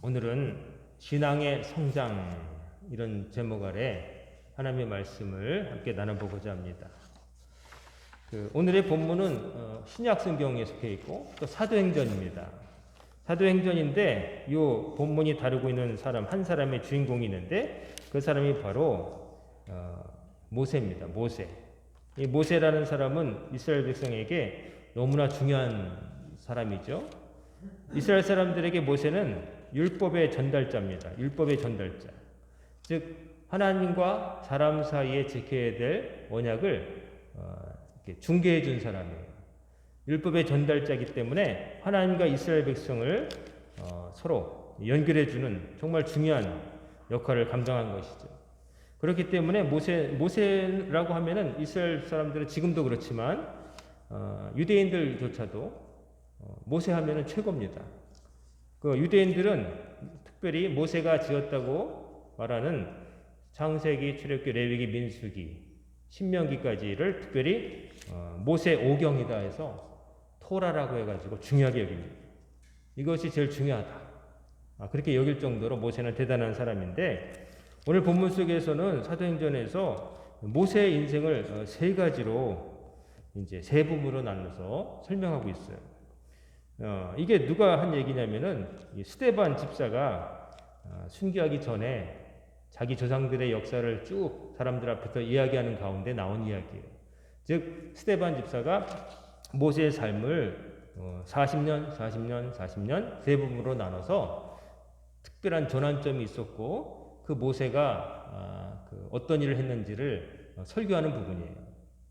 오늘은 신앙의 성장 이런 제목 아래 하나님의 말씀을 함께 나눠보고자 합니다. 오늘의 본문은 신약 성경에 속해 있고 또 사도행전입니다. 사도행전인데 이 본문이 다루고 있는 사람 한 사람의 주인공이 있는데 그 사람이 바로 모세입니다. 모세. 이 모세라는 사람은 이스라엘 백성에게 너무나 중요한 사람이죠. 이스라엘 사람들에게 모세는 율법의 전달자입니다. 율법의 전달자. 즉 하나님과 사람 사이에 지켜야 될 언약을 중개해 준 사람이에요. 율법의 전달자이기 때문에 하나님과 이스라엘 백성을 서로 연결해 주는 정말 중요한 역할을 감당한 것이죠. 그렇기 때문에 모세라고 하면은 이스라엘 사람들은 지금도 그렇지만 유대인들조차도 모세 하면은 최고입니다. 그 유대인들은 특별히 모세가 지었다고 말하는 창세기, 출애굽기, 레위기, 민수기, 신명기까지를 특별히 모세 오경이다 해서 토라라고 해가지고 중요하게 여깁니다. 이것이 제일 중요하다. 그렇게 여길 정도로 모세는 대단한 사람인데 오늘 본문 속에서는 사도행전에서 모세의 인생을 세 가지로 이제 세 부분으로 나눠서 설명하고 있어요. 이게 누가 한 얘기냐면은 스데반 집사가 순교하기 전에 자기 조상들의 역사를 쭉 사람들 앞에서 이야기하는 가운데 나온 이야기예요. 즉 스데반 집사가 모세의 삶을 40년 세 부분으로 나눠서 특별한 전환점이 있었고 그 모세가 어떤 일을 했는지를 설교하는 부분이에요.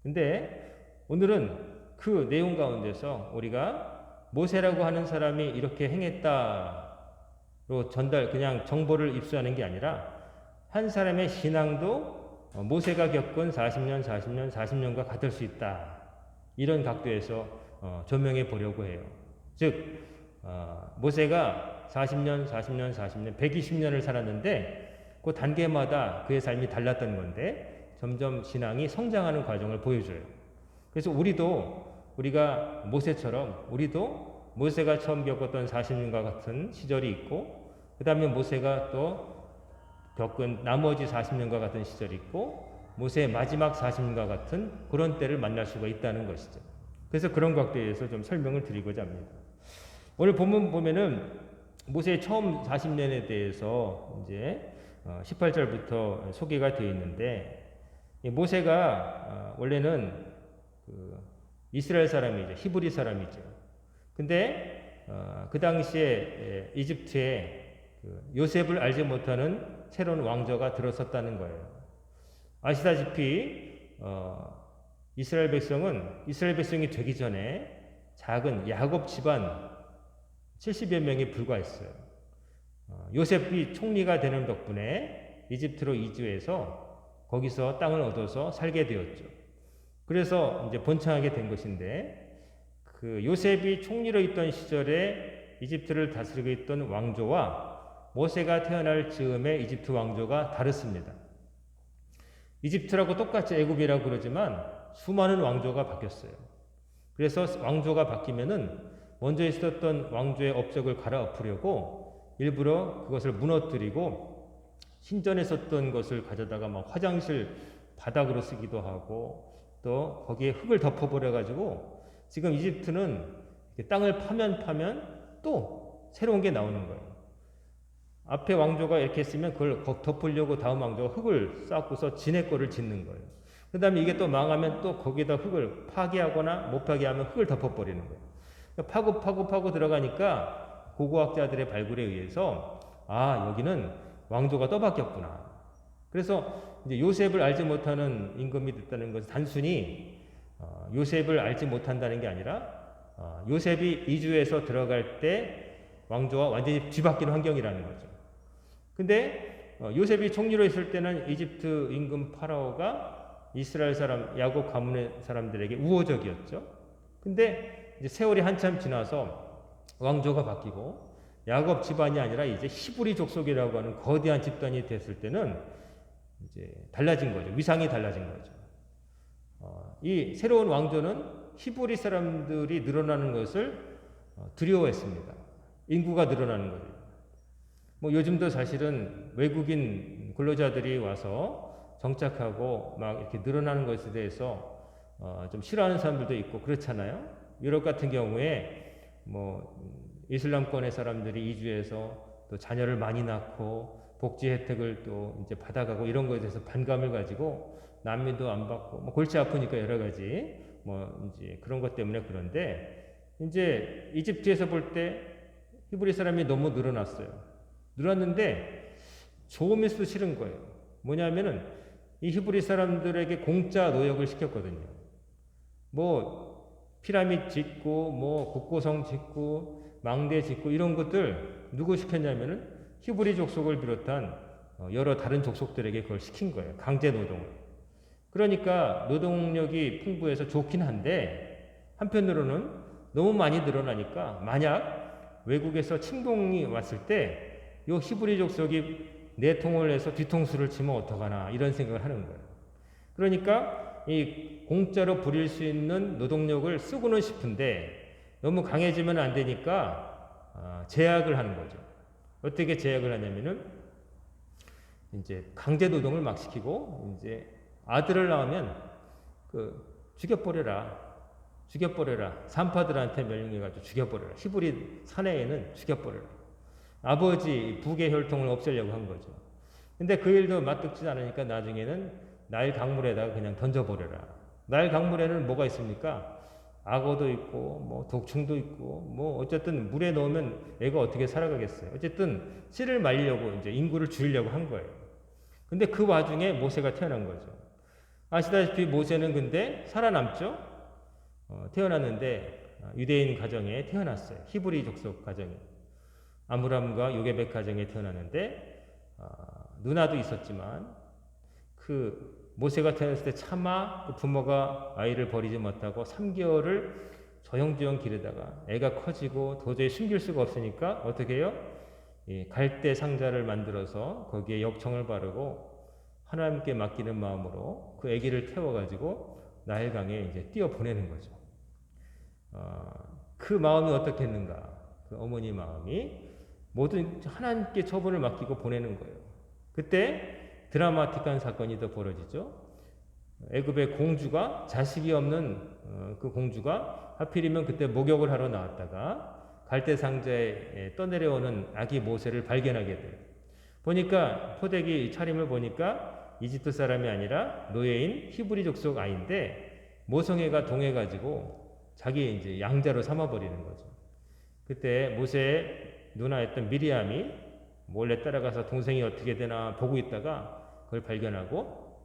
근데 오늘은 그 내용 가운데서 우리가 모세라고 하는 사람이 이렇게 행했다로 그냥 정보를 입수하는 게 아니라 한 사람의 신앙도 모세가 겪은 40년과 같을 수 있다. 이런 각도에서 조명해 보려고 해요. 즉 모세가 40년, 120년을 살았는데 그 단계마다 그의 삶이 달랐던 건데 점점 신앙이 성장하는 과정을 보여줘요. 그래서 우리가 모세처럼 우리도 모세가 처음 겪었던 40년과 같은 시절이 있고 그 다음에 모세가 또 겪은 나머지 40년과 같은 시절이 있고 모세의 마지막 40년과 같은 그런 때를 만날 수가 있다는 것이죠. 그래서 그런 각도에서 좀 설명을 드리고자 합니다. 오늘 본문 보면은 모세의 처음 40년에 대해서 이제 18절부터 소개가 되어 있는데 모세가 원래는 이스라엘 사람이죠. 히브리 사람이죠. 근데 그 당시에 이집트에 요셉을 알지 못하는 새로운 왕조가 들어섰다는 거예요. 아시다시피 이스라엘 백성이 되기 전에 작은 야곱 집안 70여 명이 불과했어요. 요셉이 총리가 되는 덕분에 이집트로 이주해서 거기서 땅을 얻어서 살게 되었죠. 그래서 이제 번창하게 된 것인데 그 요셉이 총리로 있던 시절에 이집트를 다스리고 있던 왕조와 모세가 태어날 즈음의 이집트 왕조가 다릅니다. 이집트라고 똑같이 애굽이라고 그러지만 수많은 왕조가 바뀌었어요. 그래서 왕조가 바뀌면은 먼저 있었던 왕조의 업적을 갈아엎으려고 일부러 그것을 무너뜨리고 신전에 썼던 것을 가져다가 막 화장실 바닥으로 쓰기도 하고 또 거기에 흙을 덮어버려가지고 지금 이집트는 땅을 파면 또 새로운 게 나오는 거예요. 앞에 왕조가 이렇게 했으면 그걸 덮으려고 다음 왕조가 흙을 쌓고서 지네 거를 짓는 거예요. 그 다음에 이게 또 망하면 또 거기다 흙을 파괴하거나 못 파괴하면 흙을 덮어버리는 거예요. 파고 들어가니까 고고학자들의 발굴에 의해서 여기는 왕조가 또 바뀌었구나. 그래서 이제 요셉을 알지 못하는 임금이 됐다는 것은 단순히 요셉을 알지 못한다는 게 아니라 요셉이 이주해서 들어갈 때 왕조와 완전히 뒤바뀌는 환경이라는 거죠. 근데 요셉이 총리로 있을 때는 이집트 임금 파라오가 이스라엘 사람 야곱 가문의 사람들에게 우호적이었죠. 근데 이제 세월이 한참 지나서 왕조가 바뀌고 야곱 집안이 아니라 이제 히브리 족속이라고 하는 거대한 집단이 됐을 때는 이제 달라진 거죠. 위상이 달라진 거죠. 이 새로운 왕조는 히브리 사람들이 늘어나는 것을 두려워했습니다. 인구가 늘어나는 거죠. 뭐 요즘도 사실은 외국인 근로자들이 와서 정착하고 막 이렇게 늘어나는 것에 대해서 좀 싫어하는 사람들도 있고 그렇잖아요. 유럽 같은 경우에 뭐 이슬람권의 사람들이 이주해서 또 자녀를 많이 낳고 복지 혜택을 또 이제 받아가고 이런 것에 대해서 반감을 가지고 난민도 안 받고 뭐 골치 아프니까 여러 가지 뭐 이제 그런 것 때문에 그런데 이제 이집트에서 볼 때 히브리 사람이 너무 늘어났어요. 늘었는데 좋으면서도 싫은 거예요. 뭐냐면은 이 히브리 사람들에게 공짜 노역을 시켰거든요. 뭐 피라미드 짓고 뭐 국고성 짓고 망대 짓고 이런 것들 누구 시켰냐면은 히브리 족속을 비롯한 여러 다른 족속들에게 그걸 시킨 거예요. 강제 노동을. 그러니까 노동력이 풍부해서 좋긴 한데 한편으로는 너무 많이 늘어나니까 만약 외국에서 침공이 왔을 때 이 히브리 족속이 내통을 해서 뒤통수를 치면 어떡하나 이런 생각을 하는 거예요. 그러니까 이 공짜로 부릴 수 있는 노동력을 쓰고는 싶은데 너무 강해지면 안 되니까 제약을 하는 거죠. 어떻게 제약을 하냐면은 이제 강제 노동을 막 시키고 이제 아들을 낳으면 죽여버려라. 산파들한테 명령해가지고 죽여버려라. 히브리 사내에는 죽여버려라. 아버지 부계 혈통을 없애려고 한 거죠. 근데 그 일도 맞듣지 않으니까 나중에는 나일 강물에다가 그냥 던져버려라. 나일 강물에는 뭐가 있습니까? 악어도 있고 뭐 독충도 있고 뭐 어쨌든 물에 넣으면 애가 어떻게 살아가겠어요. 어쨌든 씨를 말리려고 이제 인구를 줄이려고 한 거예요. 근데 그 와중에 모세가 태어난 거죠. 아시다시피 모세는 근데 살아남죠. 태어났는데 유대인 가정에 태어났어요. 히브리 족속 가정에. 아므람과 요게벳 가정에 태어났는데 누나도 있었지만 그 모세가 태어났을 때 차마 그 부모가 아이를 버리지 못하고 3개월을 조용조용 기르다가 애가 커지고 도저히 숨길 수가 없으니까 어떻게 해요? 갈대 상자를 만들어서 거기에 역청을 바르고 하나님께 맡기는 마음으로 그 아기를 태워가지고 나일강에 이제 띄워 보내는 거죠. 그 마음이 어떻겠는가? 그 어머니 마음이 모든 하나님께 처분을 맡기고 보내는 거예요. 그때 드라마틱한 사건이 더 벌어지죠. 애굽의 공주가 자식이 없는 그 공주가 하필이면 그때 목욕을 하러 나왔다가 갈대 상자에 떠내려오는 아기 모세를 발견하게 돼요. 보니까 포대기 차림을 보니까 이집트 사람이 아니라 노예인 히브리 족속 아이인데 모성애가 동해가지고 자기 이제 양자로 삼아버리는 거죠. 그때 모세의 누나였던 미리암이 몰래 따라가서 동생이 어떻게 되나 보고 있다가 그걸 발견하고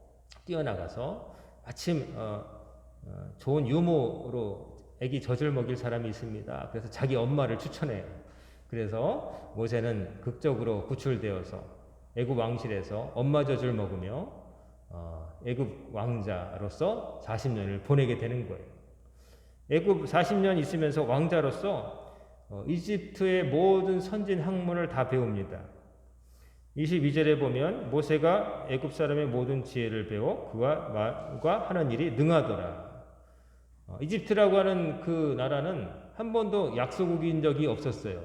뛰어나가서 마침 좋은 유모로 아기 젖을 먹일 사람이 있습니다. 그래서 자기 엄마를 추천해요. 그래서 모세는 극적으로 구출되어서 애굽 왕실에서 엄마 젖을 먹으며 애굽 왕자로서 40년을 보내게 되는 거예요. 애굽 40년 있으면서 왕자로서 이집트의 모든 선진 학문을 다 배웁니다. 22절에 보면 모세가 애굽 사람의 모든 지혜를 배워 그와 말과 하는 일이 능하더라. 이집트라고 하는 그 나라는 한 번도 약소국인 적이 없었어요.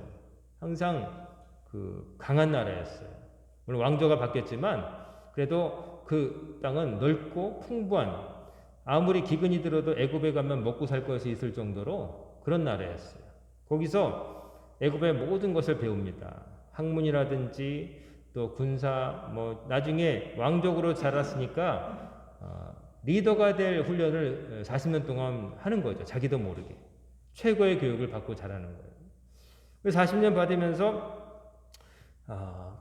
항상 그 강한 나라였어요. 물론 왕조가 바뀌었지만 그래도 그 땅은 넓고 풍부한 아무리 기근이 들어도 애굽에 가면 먹고 살 것이 있을 정도로 그런 나라였어요. 거기서 애굽의 모든 것을 배웁니다. 학문이라든지 또 군사 뭐 나중에 왕족으로 자랐으니까 리더가 될 훈련을 40년 동안 하는 거죠. 자기도 모르게. 최고의 교육을 받고 자라는 거예요. 40년 받으면서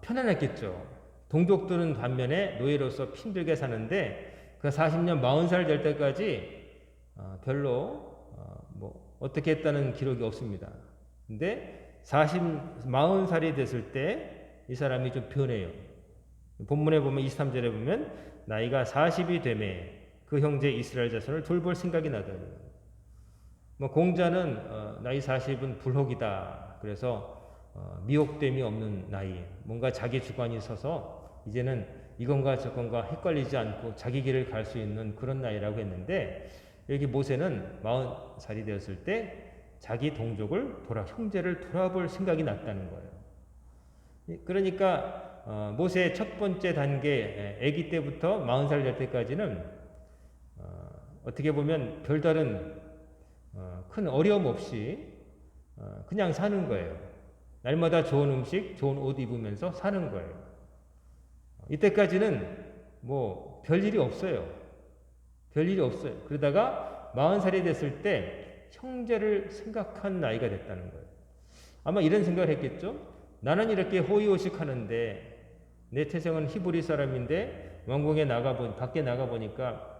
편안했겠죠. 동족들은 반면에 노예로서 힘들게 사는데 그 40년 40살 될 때까지 별로 뭐 어떻게 했다는 기록이 없습니다. 근데 40살이 됐을 때 이 사람이 좀 변해요. 본문에 보면 23절에 보면 나이가 40이 되매 그 형제 이스라엘 자손을 돌볼 생각이 나더니 뭐 공자는 나이 40은 불혹이다. 그래서 미혹됨이 없는 나이, 뭔가 자기 주관이 서서 이제는 이건가 저건가 헷갈리지 않고 자기 길을 갈 수 있는 그런 나이라고 했는데 여기 모세는 40살이 되었을 때 자기 동족을 형제를 돌아볼 생각이 났다는 거예요. 그러니까 모세의 첫 번째 단계 아기 때부터 40살 될 때까지는 어떻게 보면 별다른 큰 어려움 없이 그냥 사는 거예요. 날마다 좋은 음식, 좋은 옷 입으면서 사는 거예요. 이때까지는 뭐 별일이 없어요. 별일이 없어요. 그러다가 40살이 됐을 때 형제를 생각한 나이가 됐다는 거예요. 아마 이런 생각을 했겠죠. 나는 이렇게 호의호식하는데 내 태생은 히브리 사람인데 왕궁에 밖에 나가보니까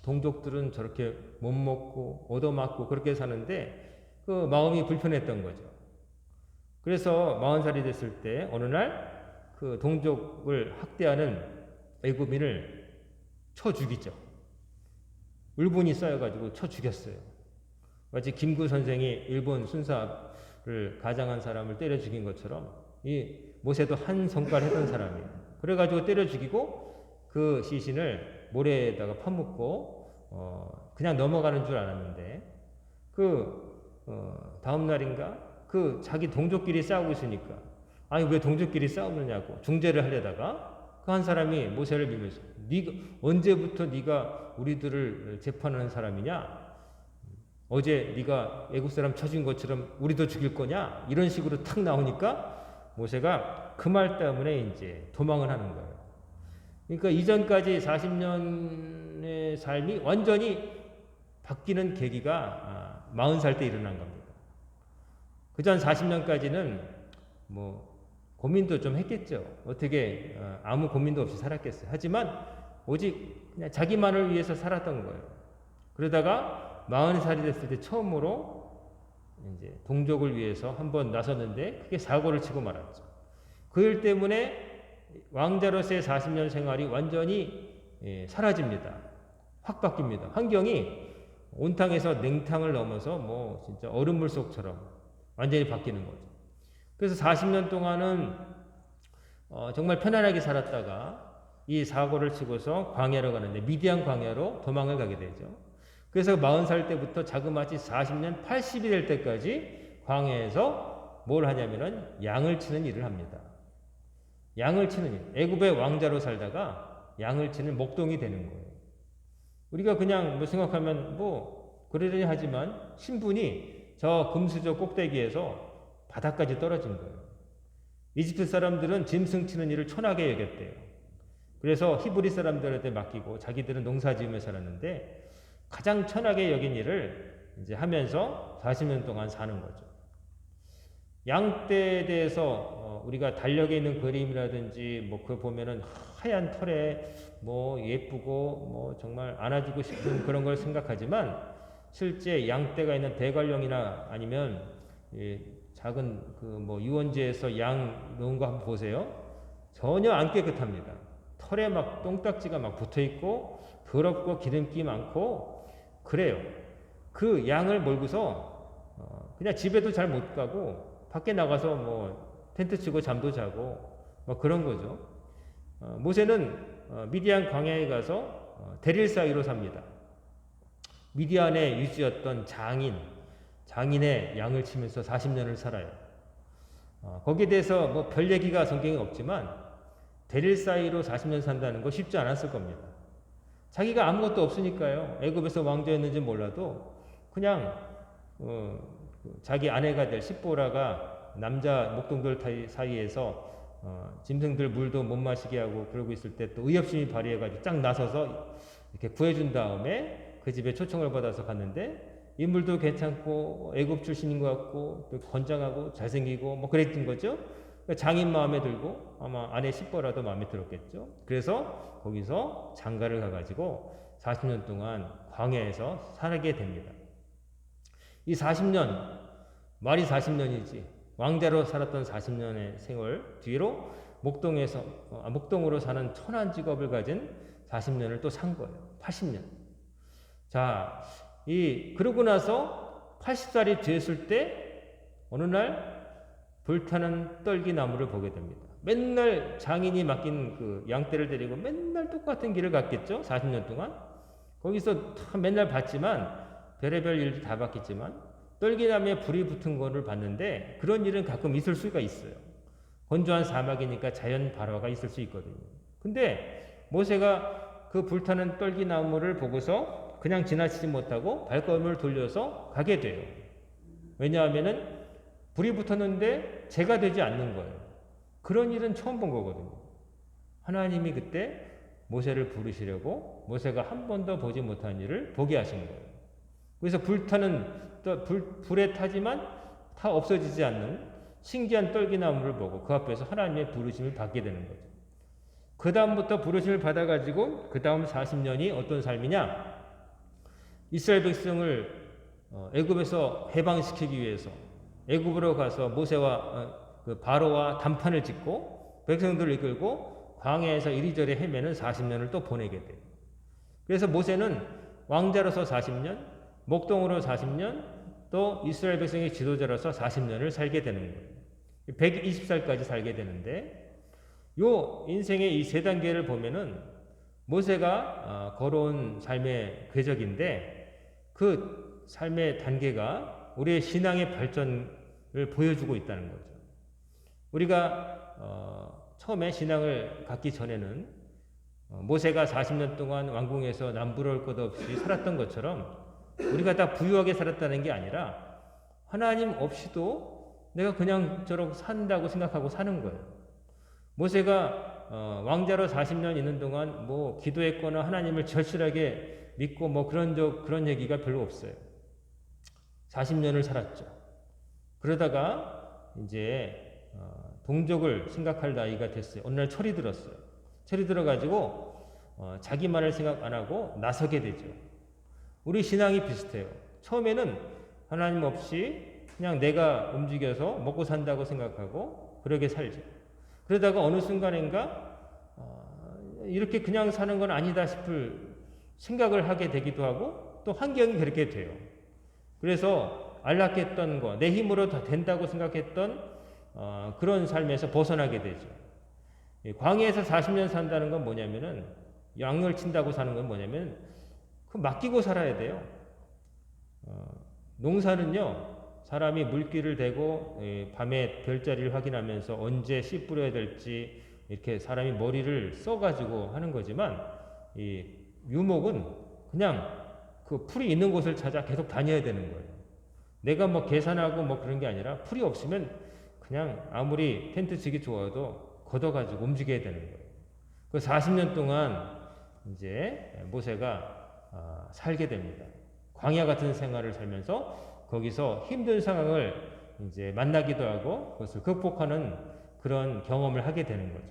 동족들은 저렇게 못 먹고 얻어맞고 그렇게 사는데 그 마음이 불편했던 거죠. 그래서 40살이 됐을 때 어느 날 그 동족을 학대하는 애굽인을 쳐 죽이죠. 울분이 쌓여가지고 쳐 죽였어요. 마치 김구 선생이 일본 순사를 가장한 사람을 때려 죽인 것처럼 이 모세도 한 성과를 했던 사람이에요. 그래가지고 때려 죽이고 그 시신을 모래에다가 파묻고 그냥 넘어가는 줄 알았는데 다음 날인가 그 자기 동족끼리 싸우고 있으니까 아니 왜 동족끼리 싸우느냐고 중재를 하려다가 그 한 사람이 모세를 밀면서 언제부터 네가 우리들을 재판하는 사람이냐? 어제 네가 애국 사람 쳐준 것처럼 우리도 죽일 거냐? 이런 식으로 탁 나오니까 모세가 그 말 때문에 이제 도망을 하는 거예요. 그러니까 이전까지 40년의 삶이 완전히 바뀌는 계기가 40살 때 일어난 겁니다. 그전 40년까지는 뭐 고민도 좀 했겠죠. 어떻게 아무 고민도 없이 살았겠어요. 하지만 오직 그냥 자기만을 위해서 살았던 거예요. 그러다가 40살이 됐을 때 처음으로 이제 동족을 위해서 한번 나섰는데 크게 사고를 치고 말았죠. 그 일 때문에 왕자로서의 40년 생활이 완전히 사라집니다. 확 바뀝니다. 환경이 온탕에서 냉탕을 넘어서 뭐 진짜 얼음물 속처럼 완전히 바뀌는 거죠. 그래서 40년 동안은 정말 편안하게 살았다가 이 사고를 치고서 광야로 가는데 미디안 광야로 도망을 가게 되죠. 그래서 40살 때부터 자그마치 40년 80이 될 때까지 광야에서 뭘 하냐면은 양을 치는 일을 합니다. 양을 치는 일. 애굽의 왕자로 살다가 양을 치는 목동이 되는 거예요. 우리가 그냥 뭐 생각하면 뭐 그러려니 하지만 신분이 저 금수저 꼭대기에서 바닥까지 떨어진 거예요. 이집트 사람들은 짐승 치는 일을 천하게 여겼대요. 그래서 히브리 사람들한테 맡기고 자기들은 농사 지으며 살았는데 가장 천하게 여긴 일을 이제 하면서 40년 동안 사는 거죠. 양떼에 대해서 우리가 달력에 있는 그림이라든지 뭐 그걸 보면은 하얀 털에 뭐 예쁘고 뭐 정말 안아주고 싶은 그런 걸 생각하지만 실제 양떼가 있는 대관령이나 아니면 작은 그 뭐 유원지에서 양 놓은 거 한번 보세요. 전혀 안 깨끗합니다. 털에 막 똥딱지가 막 붙어 있고 더럽고 기름기 많고 그래요. 그 양을 몰고서 그냥 집에도 잘 못 가고 밖에 나가서 뭐 텐트 치고 잠도 자고 뭐 그런 거죠. 모세는 미디안 광야에 가서 대릴 사이로 삽니다. 미디안의 유지였던 장인의 양을 치면서 40년을 살아요. 거기에 대해서 뭐 별 얘기가 성경에 없지만 대릴 사이로 40년 산다는 거 쉽지 않았을 겁니다. 자기가 아무것도 없으니까요. 애굽에서 왕자였는지 몰라도 그냥 자기 아내가 될 십보라가 남자 목동들 사이에서 짐승들 물도 못 마시게 하고 그러고 있을 때 또 의협심이 발휘해가지고 쫙 나서서 이렇게 구해준 다음에 그 집에 초청을 받아서 갔는데 인물도 괜찮고 애굽 출신인 것 같고 또 건장하고 잘생기고 뭐 그랬던 거죠. 장인 마음에 들고 아마 아내 십보라도 마음에 들었겠죠. 그래서 거기서 장가를 가가지고 40년 동안 광야에서 살게 됩니다. 이 40년, 말이 40년이지 왕자로 살았던 40년의 세월 뒤로 목동으로 사는 천한 직업을 가진 40년을 또 산 거예요. 80년. 자, 그러고 나서 80살이 됐을 때 어느 날 불타는 떨기나무를 보게 됩니다. 맨날 장인이 맡긴 그 양떼를 데리고 맨날 똑같은 길을 갔겠죠? 40년 동안. 거기서 맨날 봤지만 별의별 일도 다 봤겠지만 떨기나무에 불이 붙은 거를 봤는데 그런 일은 가끔 있을 수가 있어요. 건조한 사막이니까 자연 발화가 있을 수 있거든요. 근데 모세가 그 불타는 떨기나무를 보고서 그냥 지나치지 못하고 발걸음을 돌려서 가게 돼요. 왜냐하면은 불이 붙었는데 재가 되지 않는 거예요. 그런 일은 처음 본 거거든요. 하나님이 그때 모세를 부르시려고 모세가 한 번도 보지 못한 일을 보게 하신 거예요. 그래서 불에 타지만 다 없어지지 않는 신기한 떨기나무를 보고 그 앞에서 하나님의 부르심을 받게 되는 거죠. 그 다음부터 부르심을 받아가지고 그 다음 40년이 어떤 삶이냐? 이스라엘 백성을 애굽에서 해방시키기 위해서 애굽으로 가서 모세와 그 바로와 단판을 짓고 백성들을 이끌고 광야에서 이리저리 헤매는 40년을 또 보내게 돼요. 그래서 모세는 왕자로서 40년, 목동으로 40년, 또 이스라엘 백성의 지도자로서 40년을 살게 되는 거예요. 120살까지 살게 되는데 요 인생의 이 세 단계를 보면은 모세가 걸어온 삶의 궤적인데 그 삶의 단계가 우리의 신앙의 발전을 보여주고 있다는 거죠. 우리가 처음에 신앙을 갖기 전에는 모세가 40년 동안 왕궁에서 남부러울 것 없이 살았던 것처럼 우리가 다 부유하게 살았다는 게 아니라 하나님 없이도 내가 그냥 저렇게 산다고 생각하고 사는 거예요. 모세가 왕자로 40년 있는 동안 뭐 기도했거나 하나님을 절실하게 믿고 뭐 그런 얘기가 별로 없어요. 40년을 살았죠. 그러다가 이제 동족을 생각할 나이가 됐어요. 어느 날 철이 들었어요. 철이 들어가지고 자기만을 생각 안 하고 나서게 되죠. 우리 신앙이 비슷해요. 처음에는 하나님 없이 그냥 내가 움직여서 먹고 산다고 생각하고 그러게 살죠. 그러다가 어느 순간인가 이렇게 그냥 사는 건 아니다 싶을 생각을 하게 되기도 하고 또 환경이 그렇게 돼요. 그래서 안락했던 거, 내 힘으로 다 된다고 생각했던 그런 삶에서 벗어나게 되죠. 광야에서 40년 산다는 건 뭐냐면은 양을 친다고 사는 건 뭐냐면 그 맡기고 살아야 돼요. 농사는요. 사람이 물기를 대고 밤에 별자리를 확인하면서 언제 씨 뿌려야 될지 이렇게 사람이 머리를 써가지고 하는 거지만 이 유목은 그냥 그 풀이 있는 곳을 찾아 계속 다녀야 되는 거예요. 내가 뭐 계산하고 뭐 그런 게 아니라 풀이 없으면 그냥 아무리 텐트 치기 좋아도 걷어가지고 움직여야 되는 거예요. 그 40년 동안 이제 모세가 살게 됩니다. 광야 같은 생활을 살면서 거기서 힘든 상황을 이제 만나기도 하고 그것을 극복하는 그런 경험을 하게 되는 거죠.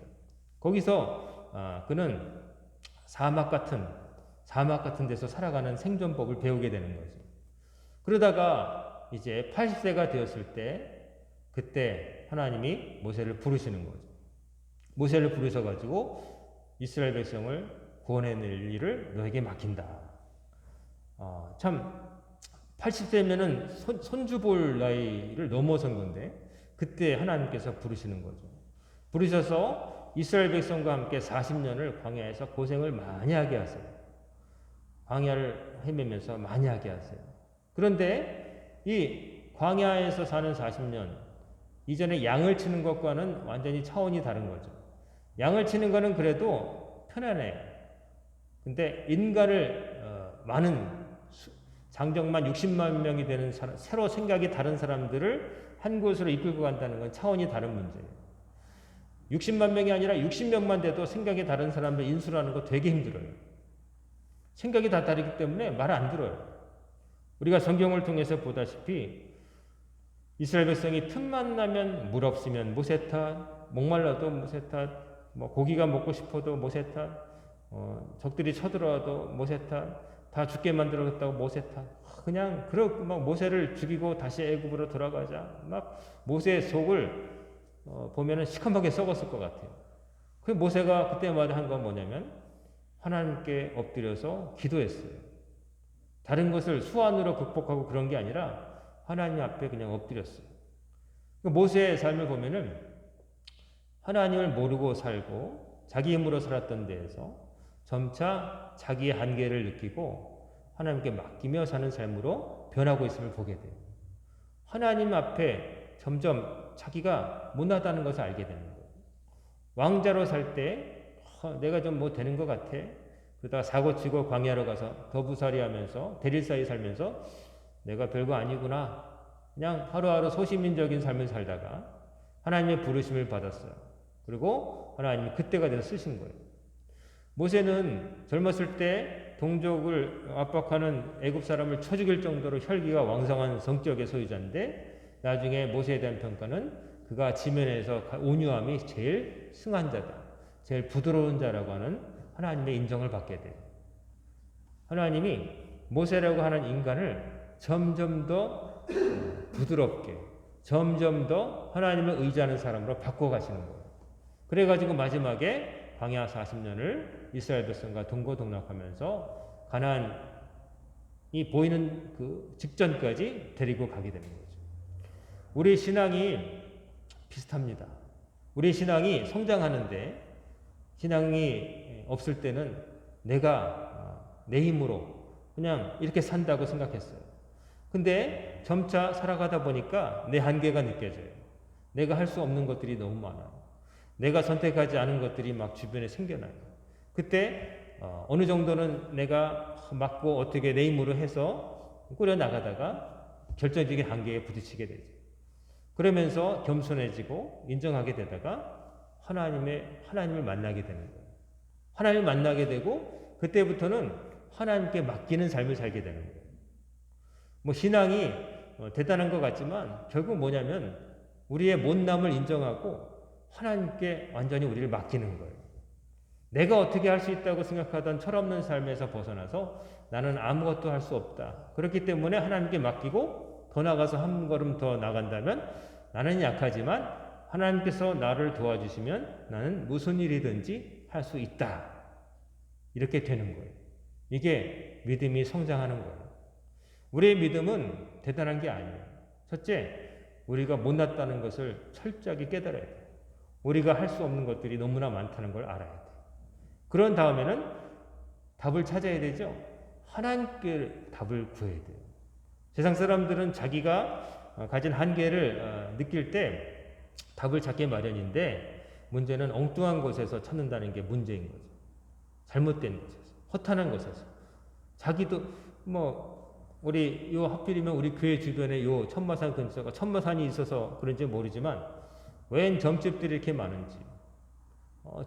거기서 그는 사막 같은 데서 살아가는 생존법을 배우게 되는 거죠. 그러다가 이제 80세가 되었을 때 그때 하나님이 모세를 부르시는 거죠. 모세를 부르셔가지고 이스라엘 백성을 구원해낼 일을 너에게 맡긴다. 참 80세면은 손주 볼 나이를 넘어선 건데 그때 하나님께서 부르시는 거죠. 부르셔서 이스라엘 백성과 함께 40년을 광야에서 고생을 많이 하게 하세요. 광야를 헤매면서 많이 하게 하세요. 그런데 이 광야에서 사는 40년 이전에 양을 치는 것과는 완전히 차원이 다른 거죠. 양을 치는 거는 그래도 편안해요. 근데 인간을 많은 장정만 60만 명이 되는 사람, 새로 생각이 다른 사람들을 한 곳으로 이끌고 간다는 건 차원이 다른 문제예요. 60만 명이 아니라 60명만 돼도 생각이 다른 사람들 인수하는 거 되게 힘들어요. 생각이 다 다르기 때문에 말 안 들어요. 우리가 성경을 통해서 보다시피 이스라엘 백성이 틈만 나면 물 없으면 모세 탓, 목말라도 모세 탓, 뭐 고기가 먹고 싶어도 모세 탓, 적들이 쳐들어와도 모세 탓, 다 죽게 만들었다고 모세 탓. 그냥 그렇고 막 모세를 죽이고 다시 애굽으로 돌아가자. 막 모세의 속을 보면은 시커멓게 썩었을 것 같아요. 그 모세가 그때마다 한 건 뭐냐면 하나님께 엎드려서 기도했어요. 다른 것을 수완으로 극복하고 그런 게 아니라 하나님 앞에 그냥 엎드렸어요. 모세의 삶을 보면은 하나님을 모르고 살고 자기 힘으로 살았던 데에서 점차 자기의 한계를 느끼고 하나님께 맡기며 사는 삶으로 변하고 있음을 보게 돼요. 하나님 앞에 점점 자기가 못나다는 것을 알게 되는 거예요. 왕자로 살 때 내가 좀 뭐 되는 것 같아. 그러다가 사고치고 광야로 가서 거부살이 하면서 대릴사이 살면서 내가 별거 아니구나. 그냥 하루하루 소시민적인 삶을 살다가 하나님의 부르심을 받았어요. 그리고 하나님이 그때가 돼서 쓰신 거예요. 모세는 젊었을 때 동족을 압박하는 애굽 사람을 쳐 죽일 정도로 혈기가 왕성한 성격의 소유자인데 나중에 모세에 대한 평가는 그가 지면에서 온유함이 제일 승한 자다. 제일 부드러운 자라고 하는 하나님의 인정을 받게 돼요. 하나님이 모세라고 하는 인간을 점점 더 부드럽게 점점 더 하나님을 의지하는 사람으로 바꿔가시는 거예요. 그래가지고 마지막에 광야 40년을 이스라엘 백성과 동고동락하면서 가나안이 보이는 그 직전까지 데리고 가게 되는 거죠. 우리 신앙이 비슷합니다. 우리 신앙이 성장하는데 신앙이 없을 때는 내가 내 힘으로 그냥 이렇게 산다고 생각했어요. 근데 점차 살아가다 보니까 내 한계가 느껴져요. 내가 할 수 없는 것들이 너무 많아요. 내가 선택하지 않은 것들이 막 주변에 생겨나요. 그때 어느 정도는 내가 맞고 어떻게 내 힘으로 해서 꾸려나가다가 결정적인 한계에 부딪히게 되죠. 그러면서 겸손해지고 인정하게 되다가 하나님을 만나게 되는 거예요. 하나님을 만나게 되고 그때부터는 하나님께 맡기는 삶을 살게 되는 거예요. 뭐 신앙이 대단한 것 같지만 결국 뭐냐면 우리의 못남을 인정하고 하나님께 완전히 우리를 맡기는 거예요. 내가 어떻게 할 수 있다고 생각하던 철없는 삶에서 벗어나서 나는 아무것도 할 수 없다. 그렇기 때문에 하나님께 맡기고 더 나가서 한 걸음 더 나간다면 나는 약하지만 하나님께서 나를 도와주시면 나는 무슨 일이든지 할 수 있다. 이렇게 되는 거예요. 이게 믿음이 성장하는 거예요. 우리의 믿음은 대단한 게 아니에요. 첫째, 우리가 못났다는 것을 철저하게 깨달아야 돼요. 우리가 할 수 없는 것들이 너무나 많다는 걸 알아야 돼요. 그런 다음에는 답을 찾아야 되죠. 하나님께 답을 구해야 돼요. 세상 사람들은 자기가 가진 한계를 느낄 때 답을 찾기 마련인데 문제는 엉뚱한 곳에서 찾는다는 게 문제인 거죠. 잘못된 곳에서, 허탄한 곳에서. 자기도 우리 하필이면 우리 교회 주변에 천마산 근처가 천마산이 있어서 그런지 모르지만 웬 점집들이 이렇게 많은지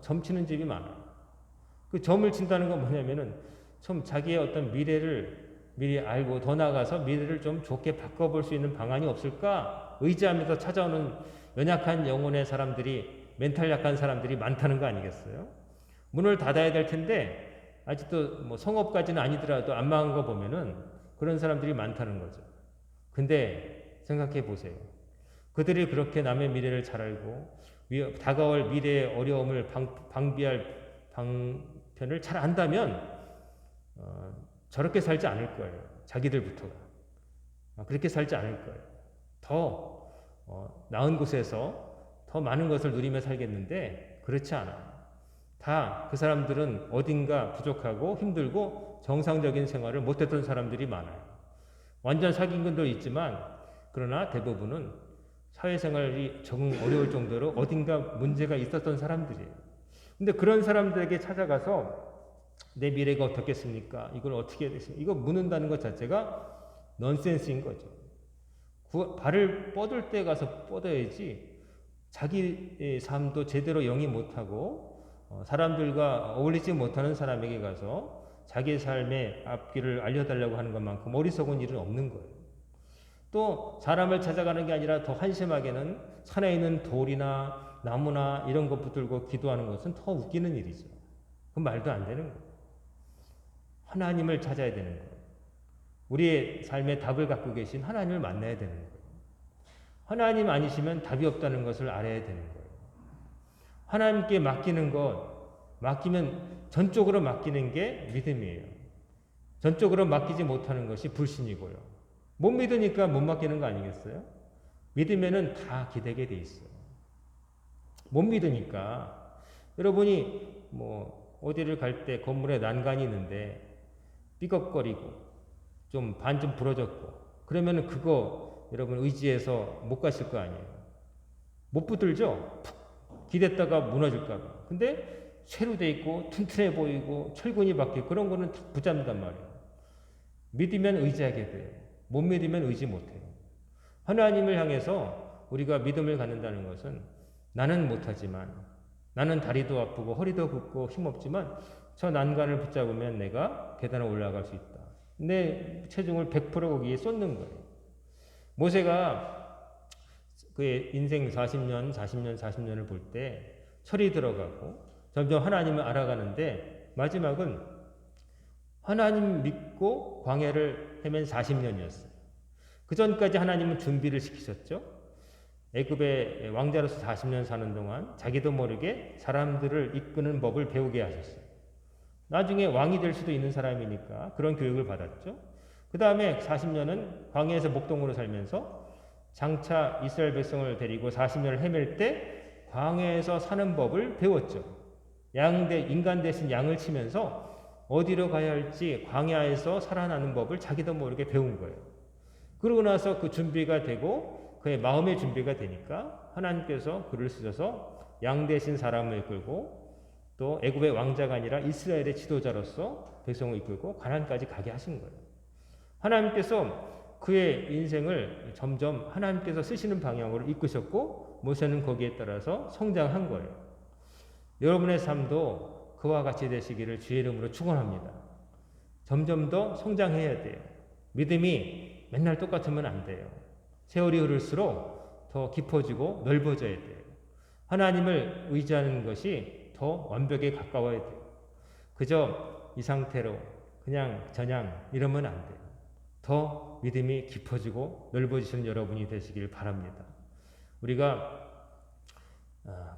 점치는 집이 많아요. 그 점을 친다는 건 뭐냐면은 좀 자기의 어떤 미래를 미리 알고 더 나아가서 미래를 좀 좋게 바꿔볼 수 있는 방안이 없을까 의지하면서 찾아오는 연약한 영혼의 사람들이 멘탈 약한 사람들이 많다는 거 아니겠어요? 문을 닫아야 될 텐데 아직도 성업까지는 아니더라도 안 망한 거 보면은 그런 사람들이 많다는 거죠. 근데 생각해 보세요. 그들이 그렇게 남의 미래를 잘 알고 다가올 미래의 어려움을 방비할 방편을 잘 안다면 저렇게 살지 않을 거예요. 자기들부터가. 그렇게 살지 않을 거예요. 더 나은 곳에서 더 많은 것을 누리며 살겠는데 그렇지 않아요. 다 그 사람들은 어딘가 부족하고 힘들고 정상적인 생활을 못했던 사람들이 많아요. 완전 사귄 분도 있지만 그러나 대부분은 사회생활이 적응 어려울 정도로 어딘가 문제가 있었던 사람들이에요. 근데 그런 사람들에게 찾아가서 내 미래가 어떻겠습니까? 이걸 어떻게 해야 되겠습니까? 이거 묻는다는 것 자체가 넌센스인 거죠. 발을 뻗을 때 가서 뻗어야지 자기 삶도 제대로 영위 못하고 사람들과 어울리지 못하는 사람에게 가서 자기 삶의 앞길을 알려달라고 하는 것만큼 어리석은 일은 없는 거예요. 또 사람을 찾아가는 게 아니라 더 한심하게는 산에 있는 돌이나 나무나 이런 것 붙들고 기도하는 것은 더 웃기는 일이죠. 그건 말도 안 되는 거예요. 하나님을 찾아야 되는 거예요. 우리의 삶의 답을 갖고 계신 하나님을 만나야 되는 거예요. 하나님 아니시면 답이 없다는 것을 알아야 되는 거예요. 하나님께 맡기는 맡기면 전적으로 맡기는 게 믿음이에요. 전적으로 맡기지 못하는 것이 불신이고요. 못 믿으니까 못 맡기는 거 아니겠어요? 믿으면은 다 기대게 돼 있어요. 못 믿으니까 여러분이 어디를 갈 때 건물에 난간이 있는데 삐걱거리고 좀 반 좀 부러졌고 그러면은 그거 여러분 의지해서 못 가실 거 아니에요. 못 붙들죠. 푹 기댔다가 무너질까 봐. 근데 쇠로 돼 있고 튼튼해 보이고 철근이 박혀 그런 거는 다 붙잡는단 말이에요. 믿으면 의지하게 돼요. 못 믿으면 의지 못해요. 하나님을 향해서 우리가 믿음을 갖는다는 것은 나는 못하지만, 나는 다리도 아프고 허리도 붓고 힘없지만 저 난간을 붙잡으면 내가 계단을 올라갈 수 있다. 내 체중을 100% 거기에 쏟는 거예요. 모세가 그의 인생 40년을 볼 때 철이 들어가고 점점 하나님을 알아가는데 마지막은 하나님 믿고 광야를 헤맨 40년이었어요. 그 전까지 하나님은 준비를 시키셨죠. 애굽의 왕자로서 40년 사는 동안 자기도 모르게 사람들을 이끄는 법을 배우게 하셨어요. 나중에 왕이 될 수도 있는 사람이니까 그런 교육을 받았죠. 그 다음에 40년은 광야에서 목동으로 살면서 장차 이스라엘 백성을 데리고 40년을 헤맬 때 광야에서 사는 법을 배웠죠. 인간 대신 양을 치면서 어디로 가야 할지 광야에서 살아나는 법을 자기도 모르게 배운 거예요. 그러고 나서 그 준비가 되고 그의 마음의 준비가 되니까 하나님께서 그를 쓰셔서 양 대신 사람을 이끌고 또 애굽의 왕자가 아니라 이스라엘의 지도자로서 백성을 이끌고 가나안까지 가게 하신 거예요. 하나님께서 그의 인생을 점점 하나님께서 쓰시는 방향으로 이끄셨고 모세는 거기에 따라서 성장한 거예요. 여러분의 삶도 그와 같이 되시기를 주의 이름으로 축원합니다. 점점 더 성장해야 돼요. 믿음이 맨날 똑같으면 안 돼요. 세월이 흐를수록 더 깊어지고 넓어져야 돼요. 하나님을 의지하는 것이 더 완벽에 가까워야 돼요. 그저 이 상태로 그냥 저냥 이러면 안 돼요. 더 믿음이 깊어지고 넓어지시는 여러분이 되시길 바랍니다. 우리가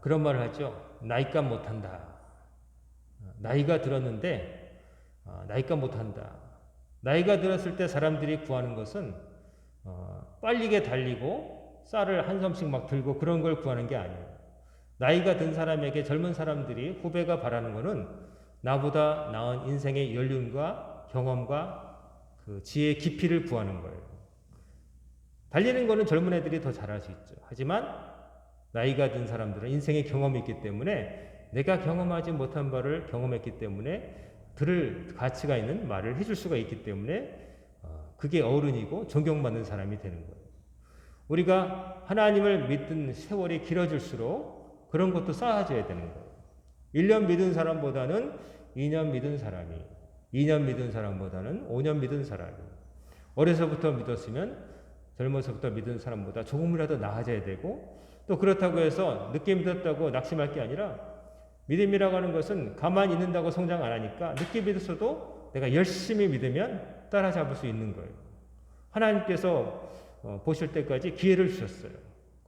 그런 말을 하죠. 나이값 못한다. 나이가 들었는데 나이값 못한다. 나이가 들었을 때 사람들이 구하는 것은 빨리게 달리고 쌀을 한 섬씩 막 들고 그런 걸 구하는 게 아니에요. 나이가 든 사람에게 젊은 사람들이 후배가 바라는 것은 나보다 나은 인생의 연륜과 경험과 그 지혜의 깊이를 구하는 거예요. 달리는 거는 젊은 애들이 더 잘할 수 있죠. 하지만 나이가 든 사람들은 인생의 경험이 있기 때문에 내가 경험하지 못한 바를 경험했기 때문에 들을 가치가 있는 말을 해줄 수가 있기 때문에 그게 어른이고 존경받는 사람이 되는 거예요. 우리가 하나님을 믿는 세월이 길어질수록 그런 것도 쌓아져야 되는 거예요. 1년 믿은 사람보다는 2년 믿은 사람이, 2년 믿은 사람보다는 5년 믿은 사람이, 어려서부터 믿었으면 젊어서부터 믿은 사람보다 조금이라도 나아져야 되고, 또 그렇다고 해서 늦게 믿었다고 낙심할 게 아니라 믿음이라고 하는 것은 가만히 있는다고 성장 안 하니까 늦게 믿었어도 내가 열심히 믿으면 따라잡을 수 있는 거예요. 하나님께서 보실 때까지 기회를 주셨어요.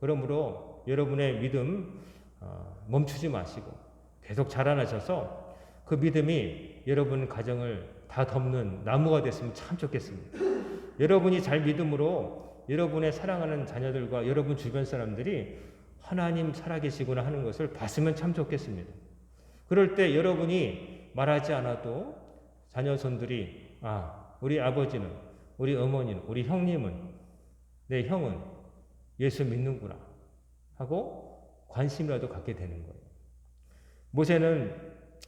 그러므로 여러분의 믿음 멈추지 마시고 계속 자라나셔서 그 믿음이 여러분 가정을 다 덮는 나무가 됐으면 참 좋겠습니다. 여러분이 잘 믿음으로 여러분의 사랑하는 자녀들과 여러분 주변 사람들이 하나님 살아계시구나 하는 것을 봤으면 참 좋겠습니다. 그럴 때 여러분이 말하지 않아도 자녀손들이 우리 아버지는, 우리 어머니는, 우리 형님은, 내 형은 예수 믿는구나 하고 관심이라도 갖게 되는 거예요. 모세는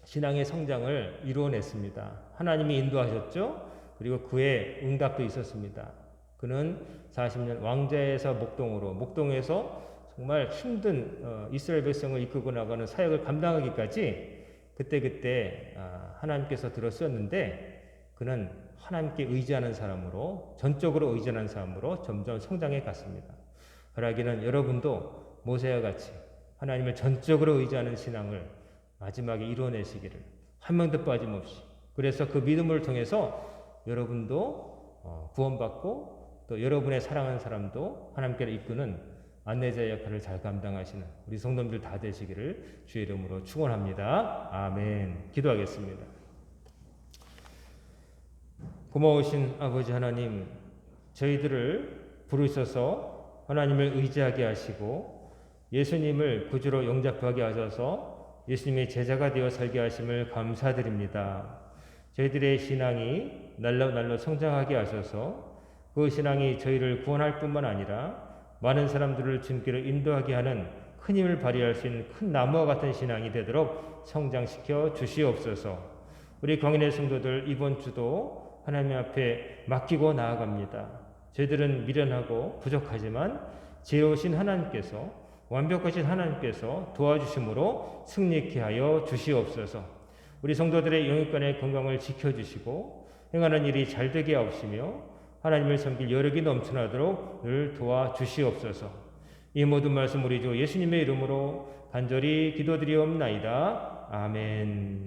신앙의 성장을 이루어냈습니다. 하나님이 인도하셨죠. 그리고 그의 응답도 있었습니다. 그는 40년 왕자에서 목동에서 정말 힘든 이스라엘 백성을 이끌고 나가는 사역을 감당하기까지 그때 하나님께서 들어쓰었는데 그는 하나님께 의지하는 사람으로, 전적으로 의지하는 사람으로 점점 성장해 갔습니다. 바라기는 여러분도 모세와 같이 하나님을 전적으로 의지하는 신앙을 마지막에 이루어내시기를 한 명도 빠짐없이, 그래서 그 믿음을 통해서 여러분도 구원받고 또 여러분의 사랑하는 사람도 하나님께로 이끄는 안내자 역할을 잘 감당하시는 우리 성도님들 다 되시기를 주의 이름으로 축원합니다. 아멘. 기도하겠습니다. 고마우신 아버지 하나님, 저희들을 부르셔서 하나님을 의지하게 하시고 예수님을 구주로 영접하게 하셔서 예수님의 제자가 되어 살게 하심을 감사드립니다. 저희들의 신앙이 날로 성장하게 하셔서 그 신앙이 저희를 구원할 뿐만 아니라 많은 사람들을 주님께로 인도하게 하는 큰 힘을 발휘할 수 있는 큰 나무와 같은 신앙이 되도록 성장시켜 주시옵소서. 우리 광인의 성도들 이번 주도 하나님 앞에 맡기고 나아갑니다. 저희들은 미련하고 부족하지만 지혜로우신 하나님께서, 완벽하신 하나님께서 도와주심으로 승리케 하여 주시옵소서. 우리 성도들의 영육간의 건강을 지켜주시고 행하는 일이 잘되게 하옵시며 하나님을 섬길 여력이 넘쳐나도록 늘 도와주시옵소서. 이 모든 말씀 우리 주 예수님의 이름으로 간절히 기도드리옵나이다. 아멘.